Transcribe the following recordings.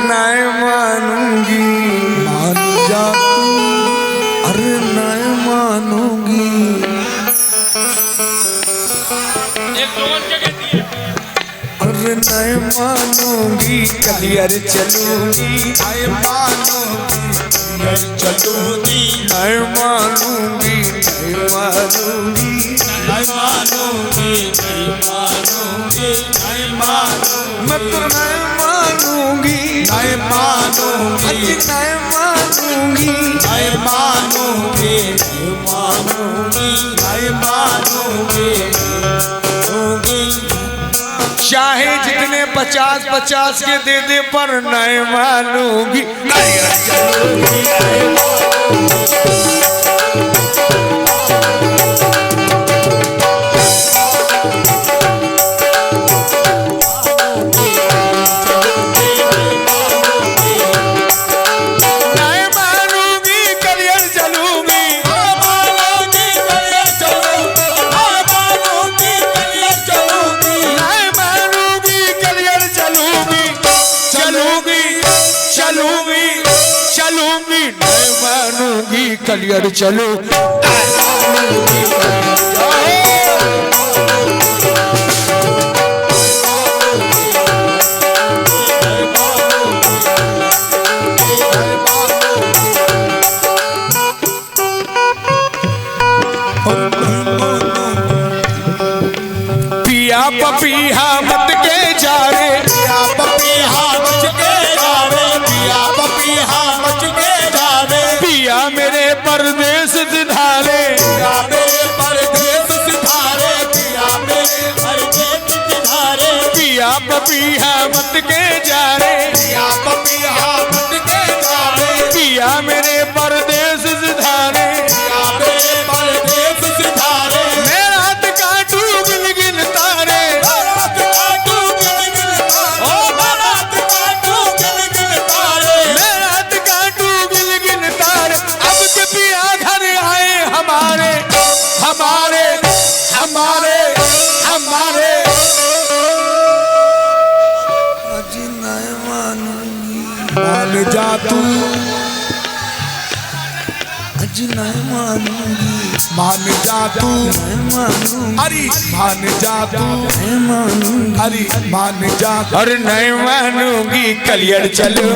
नहीं मानूंगी। मान जा तू, अरे नहीं मानूंगी। अरे नहीं मानूंगी, कलियर चलूंगी। नहीं मानूंगी, चलूंगी। नहीं मानूंगी, नहीं मानूंगी, नहीं मानूंगी, नहीं मानूंगी, नहीं मानूंगी। मैं तो नहीं मानूंगी, नहीं मानूंगी, नहीं मानूंगी, नहीं मानूंगी, नहीं मानूंगी, नहीं मानूंगी। चाहे जितने 50-50 के दे दे पर नहीं मानूंगी। कलियर चलो पिया पपीहा मत के जा रे, पिया पपीहा मच के जा रे, पिया पपीहा मच के जा रे। पिया मेरे परदेश सिधारे, पिया मेरे परदेश सिधारे, पिया मेरे परदेश सिधारे। पिया पपीहा मत के जा रे, पिया पपीहा मत के जा रे। पिया मेरे परदेश सिधारे, पिया मेरे परदेश सिधारे। मैं रात काटू गिन गिन तारे, रात काटू गिन गिन तारे। ओ रात काटू गिन गिन तारे, मैं रात काटू गिन गिन तारे। अब के पिया घर आए हमारे, हमारे, हमारे, हमारे। आज नहीं मानूंगी, मान जा तू। आज नहीं मानूंगी, मान जा तू। नहीं मानूंगी, अरे मान जा तू। नहीं मानूंगी, अरे मान जा। अरे नहीं मानूंगी, कलियर चलो।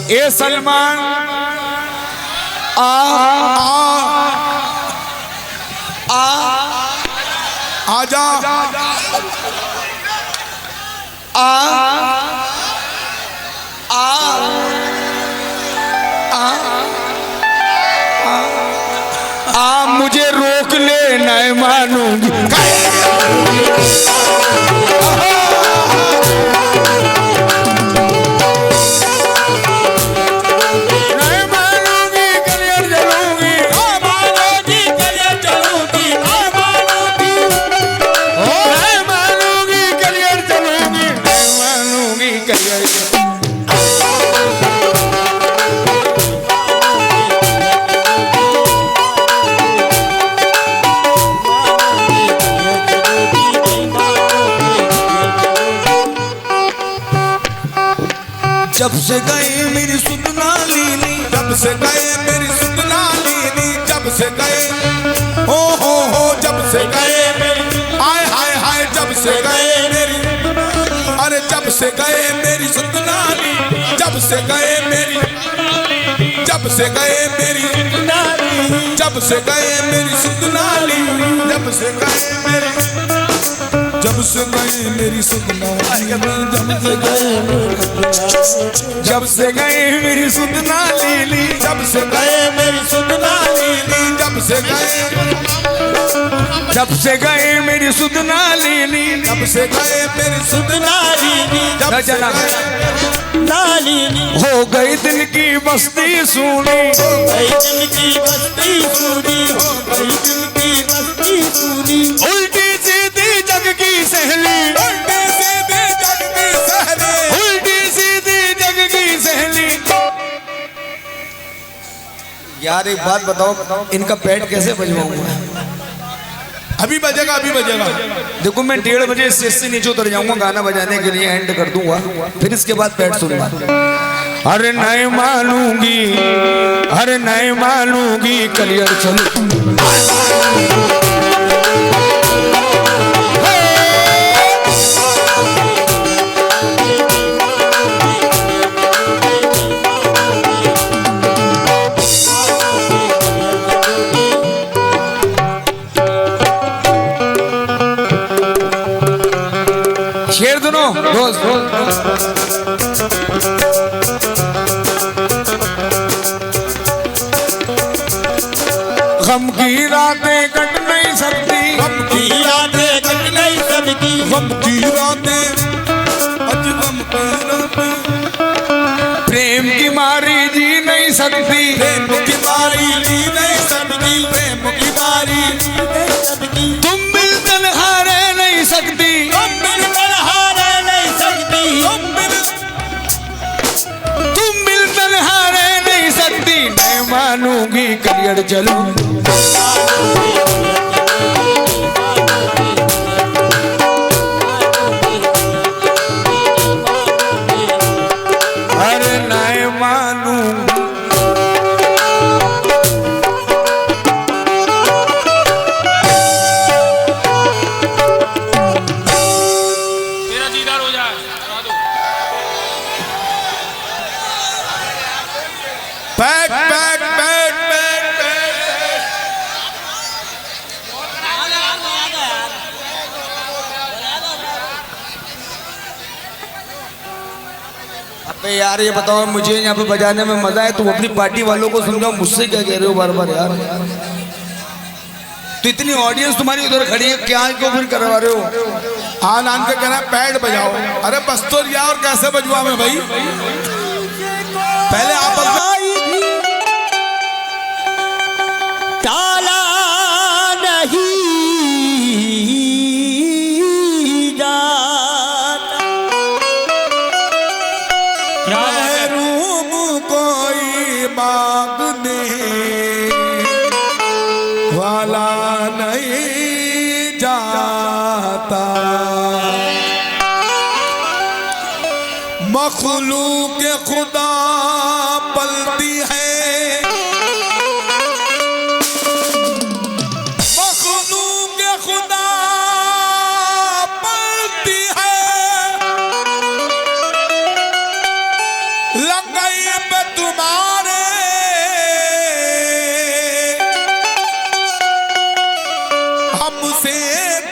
ए सलमान आ आजा मुझे रोक ले, नहीं मानूंगी। जब से गए मेरी सुधना लीनी, जब से गए मेरी सुधना लीनी। जब से गए हो, जब से गए मेरी, आय हाय हाय। जब से गए मेरी, अरे जब से गए मेरी सुधना लीनी। जब से गए मेरी, जब से गए मेरी, जब से गए मेरी सुधना लीनी। जब से गए मेरी, जब से गए मेरी सुधना लीनी। जब से गए मेरी सुधना लीनी। जब से गए मेरी सुधना लीनी। जब से गए, जब से गए मेरी सुधना लीनी। जब से गए मेरी सुधना लीनी। जब से गए गई दिल की बस्ती सूनी, हो गई दिल की बस्ती सूनी, हो गई दिल की बस्ती सूनी। उल्टी सीधी जग की सहेली, उल्टी सीधी जग की सहेली, उल्टी सीधी जग की सहेली। यार एक बात बताओ, इनका पैड कैसे बजवाऊंगा? अभी बजेगा, अभी बजेगा। देखो मैं 1:30 बजे स्टेज से नीचे उतर जाऊंगा, गाना बजाने के लिए एंड कर दूंगा, फिर इसके बाद पैड सुनूंगा। अरे नहीं मानूंगी, अरे नहीं मानूंगी, कलियर चल। शेर दोनों दोस्त गम की रातें कट नहीं सकती, गम की रातें कट नहीं सकती, गम की रातें, आज गम की रातें। प्रेम की मारी जी नहीं सकती, प्रेम की मारी जी नहीं सकती, प्रेम की मारी जी नहीं सकती। तुम मिलकर हारे नहीं सकती, तुम मिलकर हारे नहीं सकती, तुम मिलकर हारे नहीं सकती। नहीं मानूंगी, कलियर चलूं। अरे नहीं मानूंगी, तेरा दीदार हो जाए, करा दो। Back back back back back. अबे यार ये बताओ, मुझे यहाँ पे बजाने में मजा है, तुम अपनी पार्टी वालों को समझाओ, मुझसे क्या कह रहे हो बार बार यार? तो इतनी ऑडियंस तुम्हारी उधर खड़ी है, क्या को फिर करवा रहे हो? आन आन के कहना पैड बजाओ। अरे बस तो लिया, और कैसे बजवा मैं भाई? पहले आप ताला नहीं जाता, रूम कोई मांगने वाला नहीं जाता। मखलूक खुदा पलती है, मखलूक खुदा पलती है। लंगई पे तुम्हारे हमसे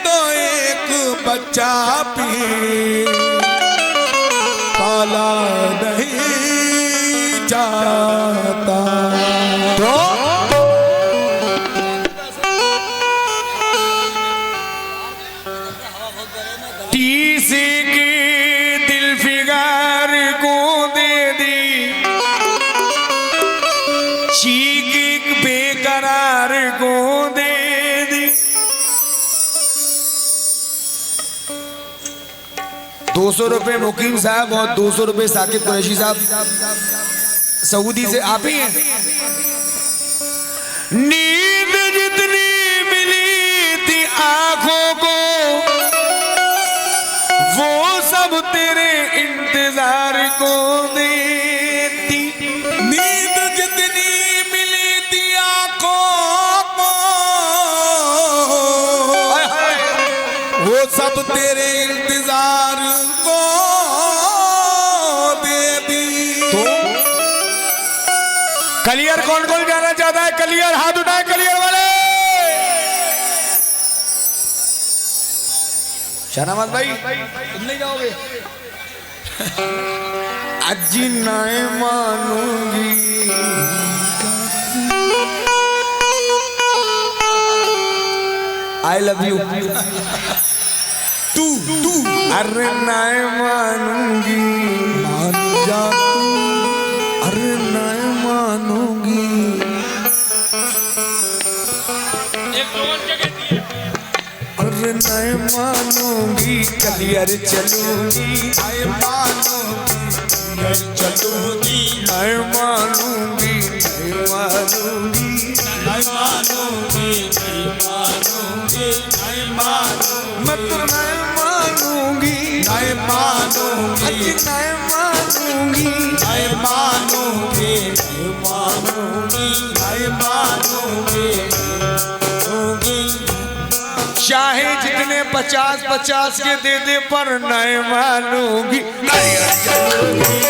तो एक बच्चा भी पाला नहीं जाता। तो टीसी की दिल फिगार को दे दी, चीख बेकरार को दे दी। 200 रुपए मुकीम साहब और 200 रुपए साकिब कुरैशी साहब, सऊदी से आप ही हैं। नींद जितनी मिली थी आंखों को, वो सब तेरे इंतजार को देती। नींद जितनी मिली थी आंखों को, वो सब तेरे इंतजार को दे दी। कलियर कौन कौन जाना चाहता है? कलियर हाथ उठाए, कलियर वाले। शाहनवाज भाई तुम नहीं जाओगे? अजी नहीं मानूंगी, आई लव यू। तू अरे नहीं मानूंगी, मान जा तू। अरे नहीं मानूंगी, एक लोगन क्या कहती है अरे नहीं मानूंगी, कलियर चलूंगी, नहीं मानूंगी चलूंगी, नहीं मानूंगी, नहीं मानूंगी, नहीं मानूंगी, नहीं मानूंगी, नहीं मानूंगी, मैं तो नहीं मानूंगी, नहीं मानूंगी, अजी नहीं मानूंगी, नहीं मानूंगी, नहीं मानूंगी, नहीं मानूंगी, चाहे जितने 50-50 के दे दे पर नहीं मानूंगी, कलियर चलूंगी,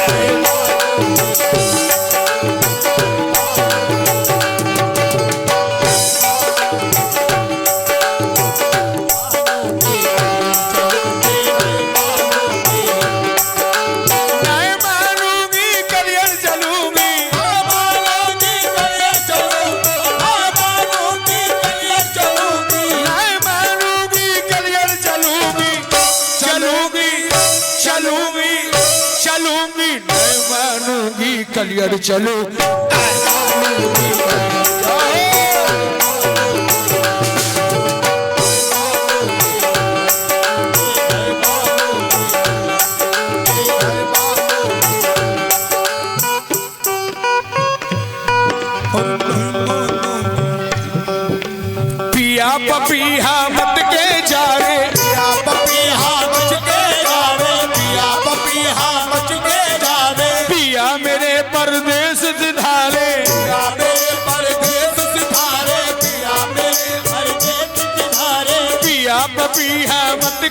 कलियर चलो पिया पपीहा मत के जावे, पिया पपीहा मच के जावे, पिया पपीहा मच के जावे, पिया मेरे परदेस सिधारे, पिया मेरे परदेस सिधारे, पिया मेरे परदेस सिधारे, पिया पपीहा मत